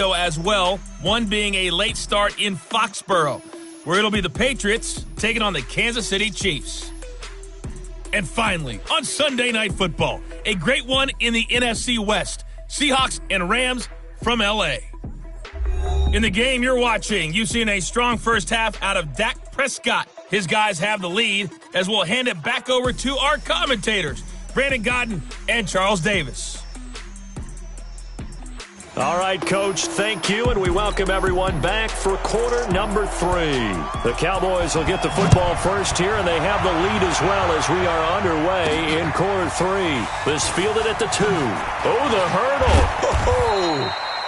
as well, one being a late start in Foxborough, where it'll be the Patriots taking on the Kansas City Chiefs. And finally, on Sunday Night Football, a great one in the NFC West, Seahawks and Rams from L.A. In the game you're watching, you've seen a strong first half out of Dak Prescott. His guys have the lead, as we'll hand it back over to our commentators, Brandon Godden and Charles Davis. All right, Coach, thank you, and we welcome everyone back for quarter number 3. The Cowboys will get the football first here, and they have the lead as well as we are underway in quarter 3. This fielded at the 2. Oh, the hurdle.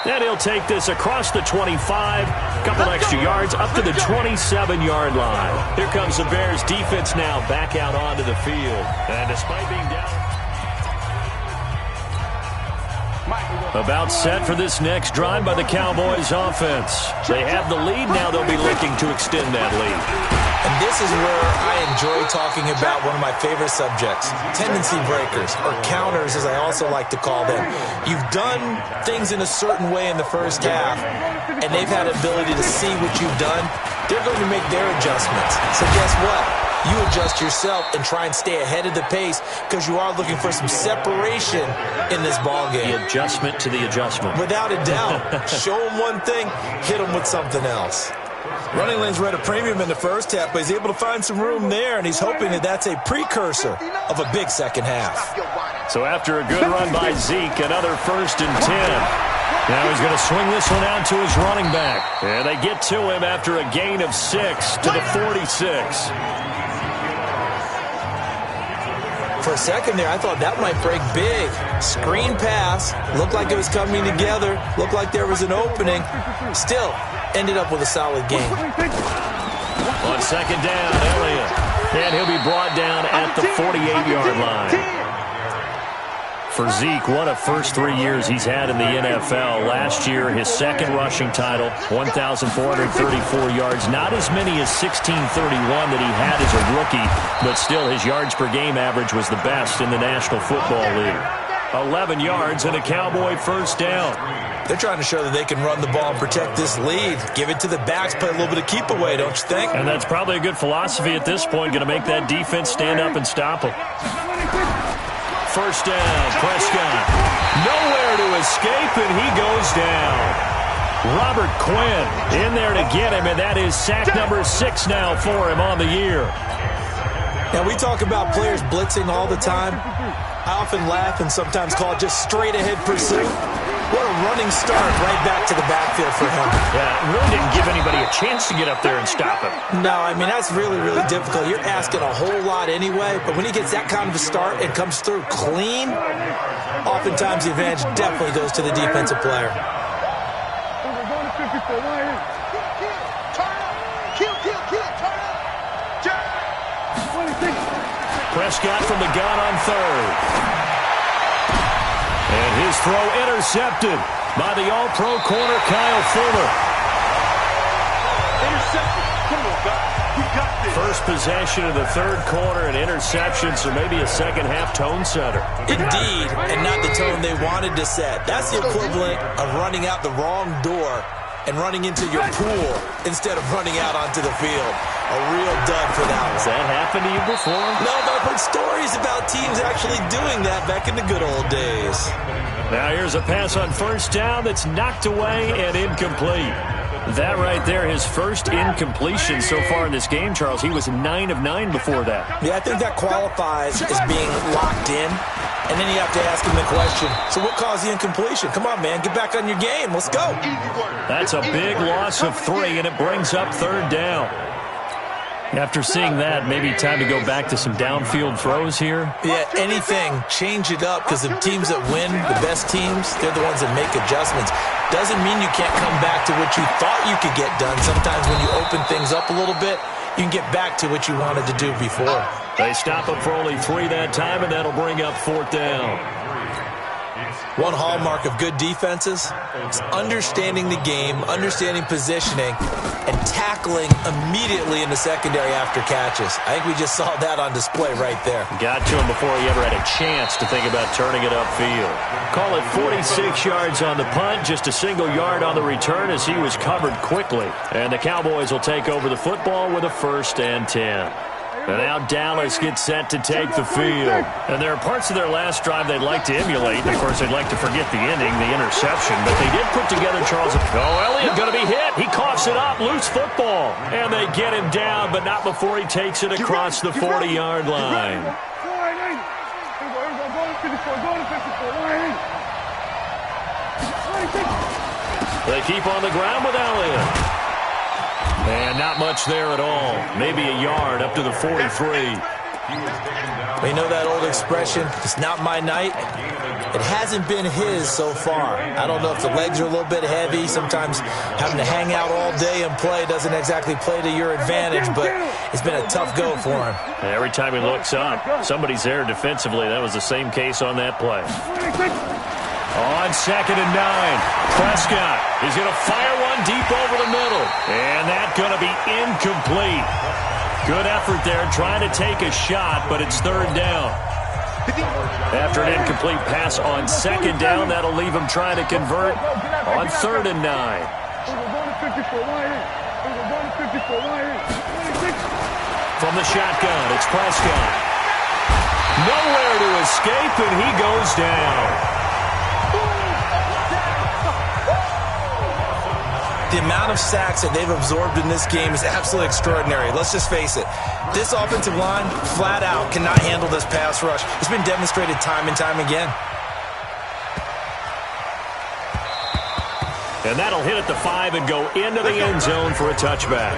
And he'll take this across the 25, couple extra yards, up to the 27-yard line. Here comes the Bears defense now back out onto the field. And despite being down, about set for this next drive by the Cowboys offense. They have the lead. Now they'll be looking to extend that lead. And this is where I enjoy talking about one of my favorite subjects, tendency breakers, or counters as I also like to call them. You've done things in a certain way in the first half, and they've had the ability to see what you've done. They're going to make their adjustments. So guess what? You adjust yourself and try and stay ahead of the pace because you are looking for some separation in this ball game. The adjustment to the adjustment. Without a doubt. Show them one thing, hit them with something else. Running lanes were at a premium in the first half, but he's able to find some room there, and he's hoping that that's a precursor of a big second half. So after a good run by Zeke, another 1st and 10. Now he's going to swing this one out to his running back. And they get to him after a gain of 6 to the 46. For a second there, I thought that might break big. Screen pass. Looked like it was coming together. Looked like there was an opening. Still, ended up with a solid game. On second down, Elliott. And he'll be brought down at the 48-yard line. For Zeke, what a first 3 years he's had in the NFL. Last year, his second rushing title, 1,434 yards. Not as many as 1,631 that he had as a rookie, but still his yards per game average was the best in the National Football League. 11 yards and a Cowboy first down. They're trying to show that they can run the ball and protect this lead. Give it to the backs, play a little bit of keep away, don't you think? And that's probably a good philosophy at this point, going to make that defense stand up and stop them. First down, Prescott. Nowhere to escape, and he goes down. Robert Quinn in there to get him, and that is sack number 6 now for him on the year. Now, we talk about players blitzing all the time. I often laugh and sometimes call it just straight-ahead pursuit. What a running start right back to the backfield for him. Yeah, really didn't give anybody a chance to get up there and stop him. No, I mean, that's really, really difficult. You're asking a whole lot anyway, but when he gets that kind of a start and comes through clean, oftentimes the advantage definitely goes to the defensive player. Prescott from the gun on 3rd. And his throw intercepted by the All-Pro corner, Kyle Fuller. Intercepted. Come on, guys. We got this. First possession of the 3rd quarter, an interception, so maybe a second-half tone setter. Indeed, and not the tone they wanted to set. That's the equivalent of running out the wrong door and running into your pool instead of running out onto the field. A real dud for that one. Has that happened to you before? No, but I've heard stories about teams actually doing that back in the good old days. Now here's a pass on first down that's knocked away and incomplete. That right there, his first incompletion so far in this game, Charles. He was 9 of 9 before that. Yeah, I think that qualifies as being locked in. And then you have to ask him the question, so what caused the incompletion? Come on, man, get back on your game. Let's go. That's a big loss of 3, and it brings up 3rd down. After seeing that, maybe time to go back to some downfield throws here. Yeah, anything. Change it up, because the teams that win, the best teams, they're the ones that make adjustments. Doesn't mean you can't come back to what you thought you could get done. Sometimes when you open things up a little bit, you can get back to what you wanted to do before. They stop him for only 3 that time, and that'll bring up 4th down. One hallmark of good defenses is understanding the game, understanding positioning, and tackling immediately in the secondary after catches. I think we just saw that on display right there. Got to him before he ever had a chance to think about turning it upfield. Call it 46 yards on the punt, just a single yard on the return as he was covered quickly. And the Cowboys will take over the football with a 1st and 10. And now Dallas gets set to take the field. And there are parts of their last drive they'd like to emulate. Of course, they'd like to forget the ending, the interception. But they did put together Charles. Oh, Elliott going to be hit. He coughs it up. Loose football. And they get him down, but not before he takes it across the 40-yard line. They keep on the ground with Elliott. And not much there at all. Maybe a yard up to the 43. We know that old expression, it's not my night. It hasn't been his so far. I don't know if the legs are a little bit heavy. Sometimes having to hang out all day and play doesn't exactly play to your advantage, but it's been a tough go for him. Every time he looks up, somebody's there defensively. That was the same case on that play. On 2nd and 9, Prescott is going to fire one deep over the middle. And that's going to be incomplete. Good effort there trying to take a shot, but it's 3rd down. After an incomplete pass on 2nd down, that'll leave him trying to convert on 3rd and 9. From the shotgun, it's Prescott. Nowhere to escape, and he goes down. The amount of sacks that they've absorbed in this game is absolutely extraordinary. Let's just face it. This offensive line, flat out, cannot handle this pass rush. It's been demonstrated time and time again. And that'll hit at the 5 and go into the end zone for a touchback.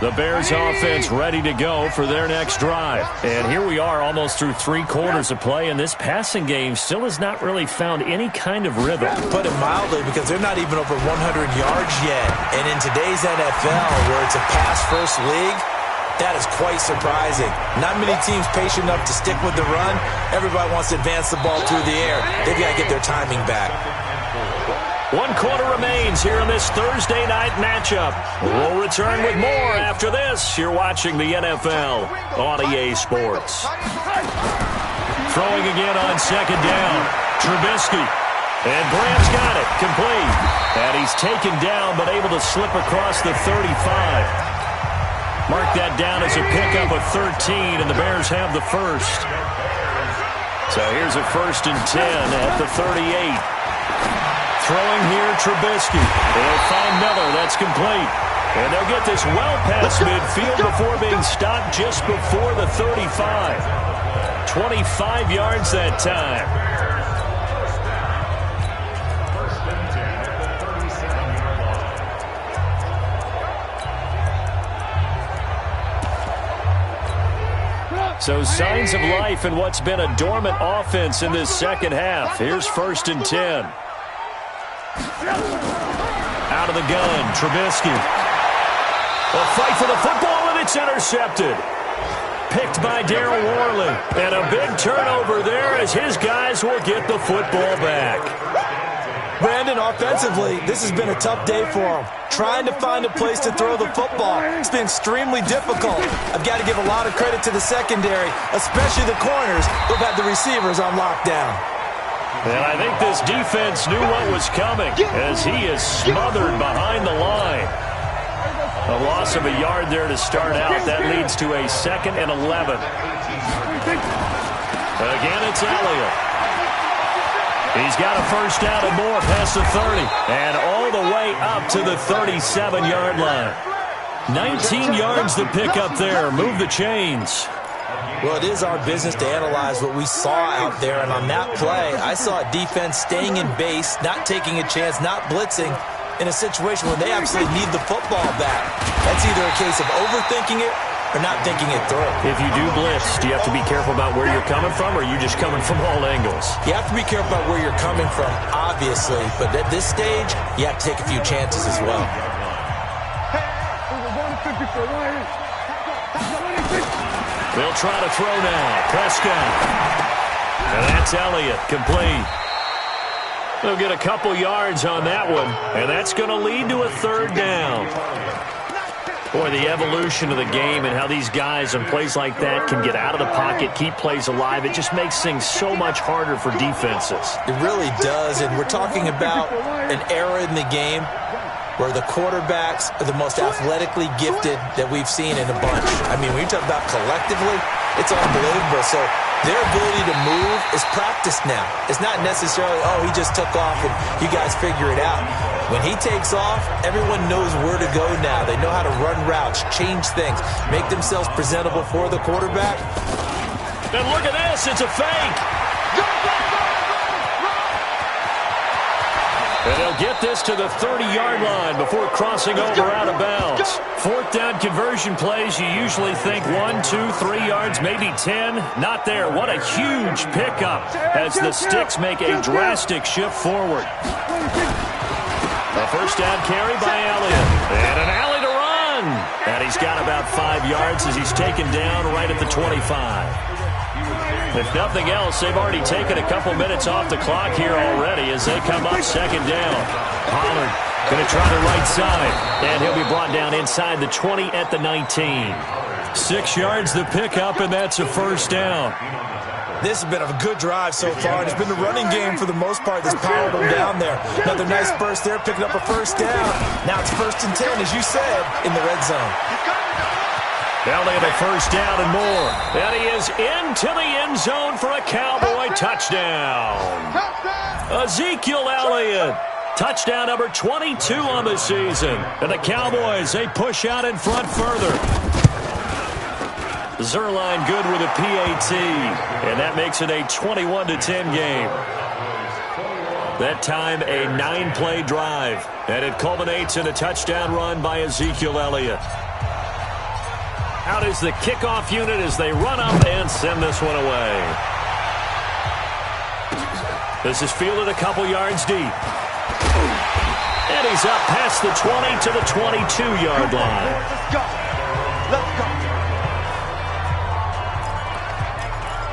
The Bears offense ready to go for their next drive. And here we are almost through 3 quarters of play, and this passing game still has not really found any kind of rhythm. Put it mildly, because they're not even over 100 yards yet. And in today's NFL, where it's a pass-first league, that is quite surprising. Not many teams patient enough to stick with the run. Everybody wants to advance the ball through the air. They've got to get their timing back. 1 quarter remains here in this Thursday night matchup. We'll return with more after this. You're watching the NFL on EA Sports. Throwing again on 2nd down. Trubisky. And Graham's got it. Complete. And he's taken down but able to slip across the 35. Mark that down as a pickup of 13, and the Bears have the 1st. So here's a 1st and 10 at the 38. Throwing here, Trubisky. They'll find Miller. That's complete. And they'll get this well past midfield before being stopped just before the 35. 25 yards that time. So signs of life in what's been a dormant offense in this 2nd half. Here's 1st and 10. Out of the gun, Trubisky. A fight for the football, and it's intercepted. Picked by Darryl Worley. And a big turnover there as his guys will get the football back. Brandon, offensively, this has been a tough day for him. Trying to find a place to throw the football. It's been extremely difficult. I've got to give a lot of credit to the secondary, especially the corners who've had the receivers on lockdown. And I think this defense knew what was coming as he is smothered behind the line. A loss of a yard there to start out. That leads to a 2nd and 11. Again, it's Elliott. He's got a 1st down and more past the 30. And all the way up to the 37-yard line. 19 yards to pick up there. Move the chains. Well, it is our business to analyze what we saw out there, and on that play, I saw a defense staying in base, not taking a chance, not blitzing, in a situation where they absolutely need the football back. That's either a case of overthinking it or not thinking it through. If you do blitz, do you have to be careful about where you're coming from, or are you just coming from all angles? You have to be careful about where you're coming from, obviously, but at this stage, you have to take a few chances as well. They'll try to throw now. Prescott. And that's Elliott, complete. They'll get a couple yards on that one, and that's going to lead to a third down. Boy, the evolution of the game and how these guys on plays like that can get out of the pocket, keep plays alive, it just makes things so much harder for defenses. It really does, and we're talking about an era in the game where the quarterbacks are the most athletically gifted that we've seen in a bunch. I mean, when you talk about collectively, it's unbelievable. So their ability to move is practiced now. It's not necessarily, oh, he just took off and you guys figure it out. When he takes off, everyone knows where to go now. They know how to run routes, change things, make themselves presentable for the quarterback. And look at this, it's a fake. And they'll get this to the 30-yard line before crossing over out of bounds. Fourth down conversion plays, you usually think 1, 2, 3 yards, maybe 10. Not there. What a huge pickup as the Sticks make a drastic shift forward. A first down carry by Elliott. And an alley to run. And he's got about 5 yards as he's taken down right at the 25. If nothing else, they've already taken a couple minutes off the clock here already as they come up second down. Pollard going to try the right side, and he'll be brought down inside the 20 at the 19. 6 yards the pickup, and that's a first down. This has been a good drive so far, and it's been the running game for the most part that's powered them down there. Another nice burst there, picking up a first down. Now it's 1st and 10, as you said, in the red zone. Elliott a first down and more. And he is into the end zone for a Cowboy touchdown. Ezekiel Elliott. Touchdown number 22 on the season. And the Cowboys, they push out in front further. Zerline good with a PAT. And that makes it a 21-10 game. That time a 9-play drive. And it culminates in a touchdown run by Ezekiel Elliott. Out is the kickoff unit as they run up and send this one away. This is fielded a couple yards deep. And he's up past the 20 to the 22-yard line. Let's go. Let's go.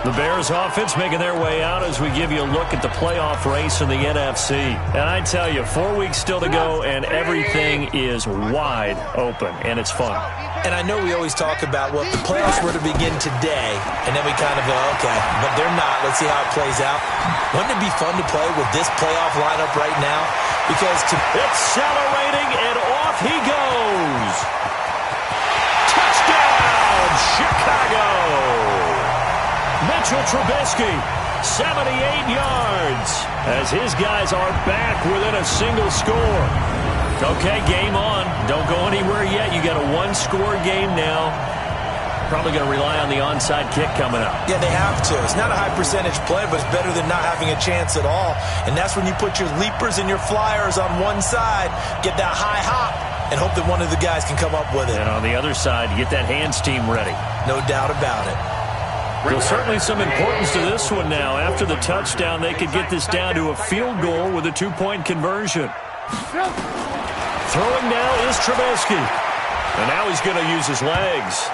The Bears offense making their way out as we give you a look at the playoff race in the NFC. And I tell you, 4 weeks still to go, and everything is wide open, and it's fun. And I know we always talk about, well, if the playoffs were to begin today, and then we kind of go, okay, but they're not. Let's see how it plays out. Wouldn't it be fun to play with this playoff lineup right now? Because accelerating, and off he goes. Touchdown, Chicago. Mitchell Trubisky, 78 yards, as his guys are back within a single score. Okay, game on. Don't go anywhere yet. You got a one-score game now. Probably going to rely on the onside kick coming up. Yeah, they have to. It's not a high-percentage play, but it's better than not having a chance at all. And that's when you put your leapers and your flyers on one side, get that high hop, and hope that one of the guys can come up with it. And on the other side, get that hands team ready. No doubt about it. Well, certainly some importance to this one now. After the touchdown, they could get this down to a field goal with a two-point conversion. Throwing now is Trubisky. And now he's going to use his legs.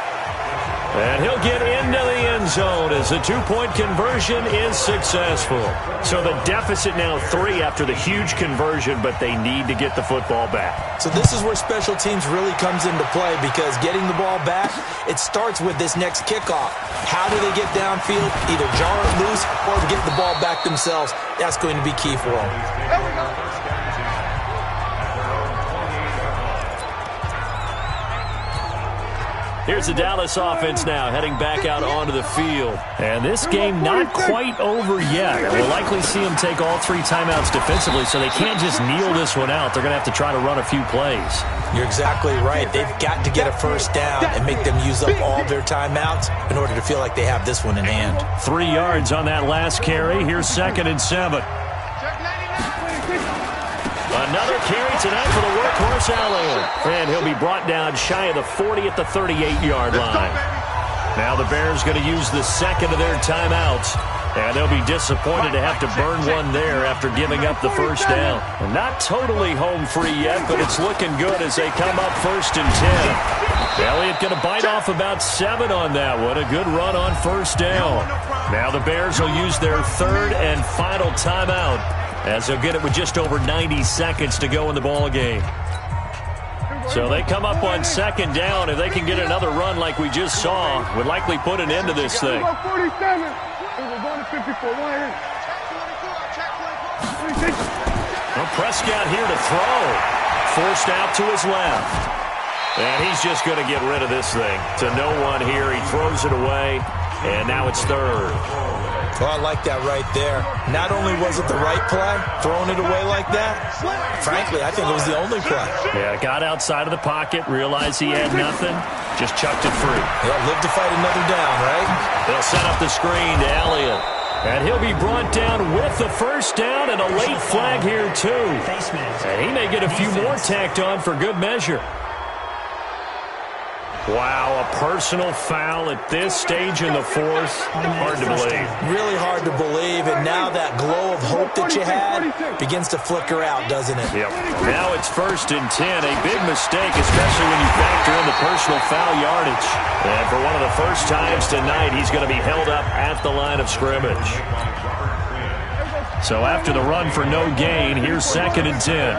And he'll get into the end zone as the two-point conversion is successful. So the deficit now 3 after the huge conversion, but they need to get the football back. So this is where special teams really comes into play, because getting the ball back, it starts with this next kickoff. How do they get downfield? Either jar it loose or get the ball back themselves. That's going to be key for them. There we go. Here's the Dallas offense now heading back out onto the field. And this game not quite over yet. We'll likely see them take all 3 timeouts defensively, so they can't just kneel this one out. They're going to have to try to run a few plays. You're exactly right. They've got to get a first down and make them use up all their timeouts in order to feel like they have this one in hand. 3 yards on that last carry. Here's 2nd and 7. Another carry tonight for the workhorse Elliott. And he'll be brought down shy of the 40 at the 38-yard line. Now the Bears going to use the second of their timeouts. And they'll be disappointed to have to burn one there after giving up the first down. Well, not totally home free yet, but it's looking good as they come up 1st and 10. Elliott going to bite off about 7 on that one. A good run on first down. Now the Bears will use their 3rd and final timeout as they'll get it with just over 90 seconds to go in the ball game. So they come up on 2nd down. If they can get another run like we just saw, would likely put an end to this thing. Well, Prescott here to throw. Forced out to his left. And he's just going to get rid of this thing. To no one here. He throws it away. And now it's 3rd. Well, I like that right there. Not only was it the right play, throwing it away like that, frankly, I think it was the only play. Yeah, got outside of the pocket, realized he had nothing, just chucked it free. Yeah, live to fight another down, right? They'll set up the screen to Elliott. And he'll be brought down with the first down and a late flag here, too. And he may get a few more tacked on for good measure. Wow, a personal foul at this stage in the 4th. Hard to believe. Really hard to believe, and now that glow of hope that you had begins to flicker out, doesn't it? Yep. Now it's 1st and 10. A big mistake, especially when you factor in the personal foul yardage. And for one of the first times tonight, he's going to be held up at the line of scrimmage. So after the run for no gain, here's 2nd and 10.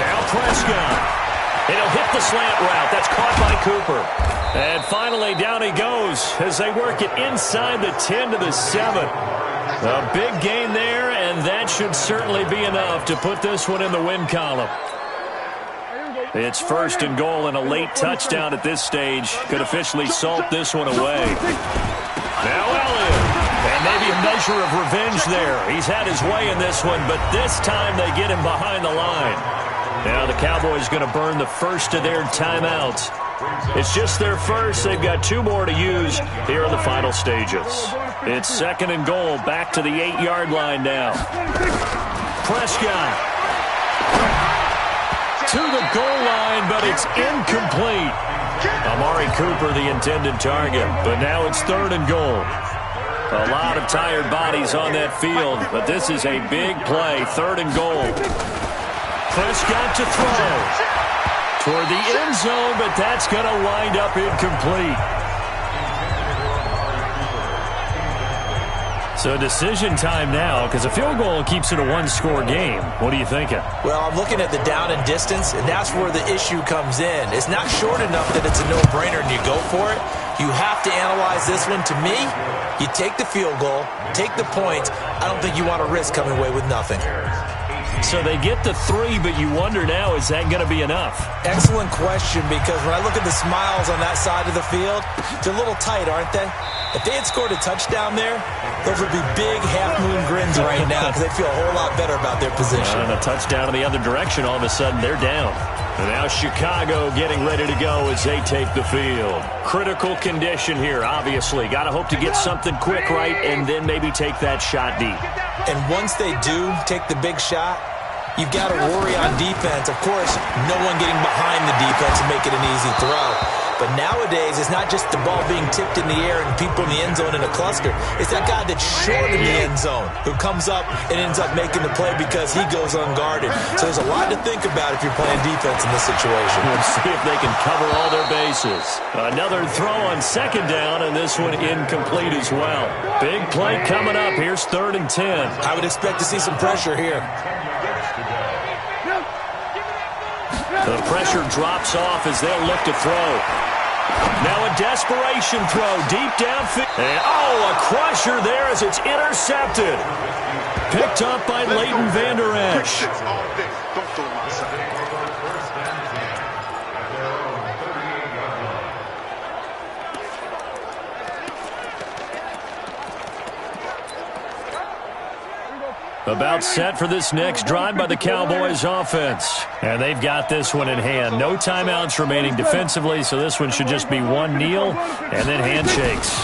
Now Prescott. And he'll hit the slant route. That's caught by Cooper. And finally, down he goes as they work it inside the 10 to the 7. A big gain there, and that should certainly be enough to put this one in the win column. It's 1st and goal, and a late touchdown at this stage could officially salt this one away. Now Elliott. And maybe a measure of revenge there. He's had his way in this one, but this time they get him behind the line. Now the Cowboys going to burn the first of their timeouts. It's just their first. They've got 2 more to use here in the final stages. It's 2nd and goal, back to the 8-yard line now. Prescott to the goal line, but it's incomplete. Amari Cooper, the intended target, but now it's 3rd and goal. A lot of tired bodies on that field, but this is a big play, 3rd and goal. Prescott to throw toward the end zone, but that's going to wind up incomplete. So decision time now, because a field goal keeps it a 1-score game. What are you thinking? Well, I'm looking at the down and distance, and that's where the issue comes in. It's not short enough that it's a no-brainer and you go for it. You have to analyze this one. To me, you take the field goal, take the points. I don't think you want to risk coming away with nothing. So they get the 3, but you wonder now, is that going to be enough? Excellent question, because when I look at the smiles on that side of the field, they're a little tight, aren't they? If they had scored a touchdown there, those would be big half-moon grins right now because they feel a whole lot better about their position. And a touchdown in the other direction, all of a sudden they're down. And now Chicago getting ready to go as they take the field. Critical condition here, obviously. Got to hope to get something quick right and then maybe take that shot deep. And once they do take the big shot, you've got to worry on defense. Of course, no one getting behind the defense to make it an easy throw. But nowadays, it's not just the ball being tipped in the air and people in the end zone in a cluster. It's that guy that's short in the end zone who comes up and ends up making the play because he goes unguarded. So there's a lot to think about if you're playing defense in this situation. Let's see if they can cover all their bases. Another throw on 2nd down, and this one incomplete as well. Big play coming up. Here's 3rd and 10. I would expect to see some pressure here. The pressure drops off as they'll look to throw. Now a desperation throw deep downfield. And a crusher there as it's intercepted. Picked up by Leighton Vander Esch. About set for this next drive by the Cowboys offense. And they've got this one in hand. No timeouts remaining defensively, so this one should just be one kneel and then handshakes.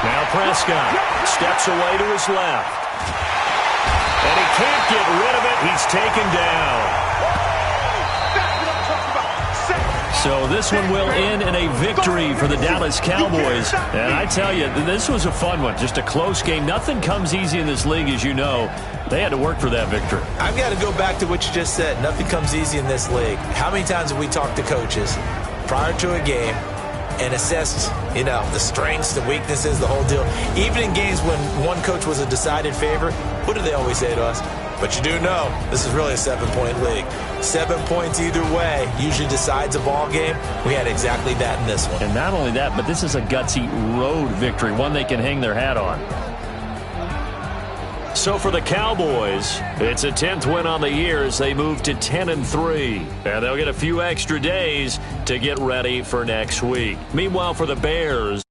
Now Prescott steps away to his left. And he can't get rid of it. He's taken down. So this one will end in a victory for the Dallas Cowboys. And I tell you, this was a fun one. Just a close game. Nothing comes easy in this league, as you know. They had to work for that victory. I've got to go back to what you just said. Nothing comes easy in this league. How many times have we talked to coaches prior to a game and assessed, the strengths, the weaknesses, the whole deal? Even in games when one coach was a decided favorite, what do they always say to us? But you do know this is really a 7-point league. 7 points either way usually decides a ball game. We had exactly that in this one. And not only that, but this is a gutsy road victory, one they can hang their hat on. So for the Cowboys, it's a 10th win on the year as they move to 10-3. And they'll get a few extra days to get ready for next week. Meanwhile, for the Bears,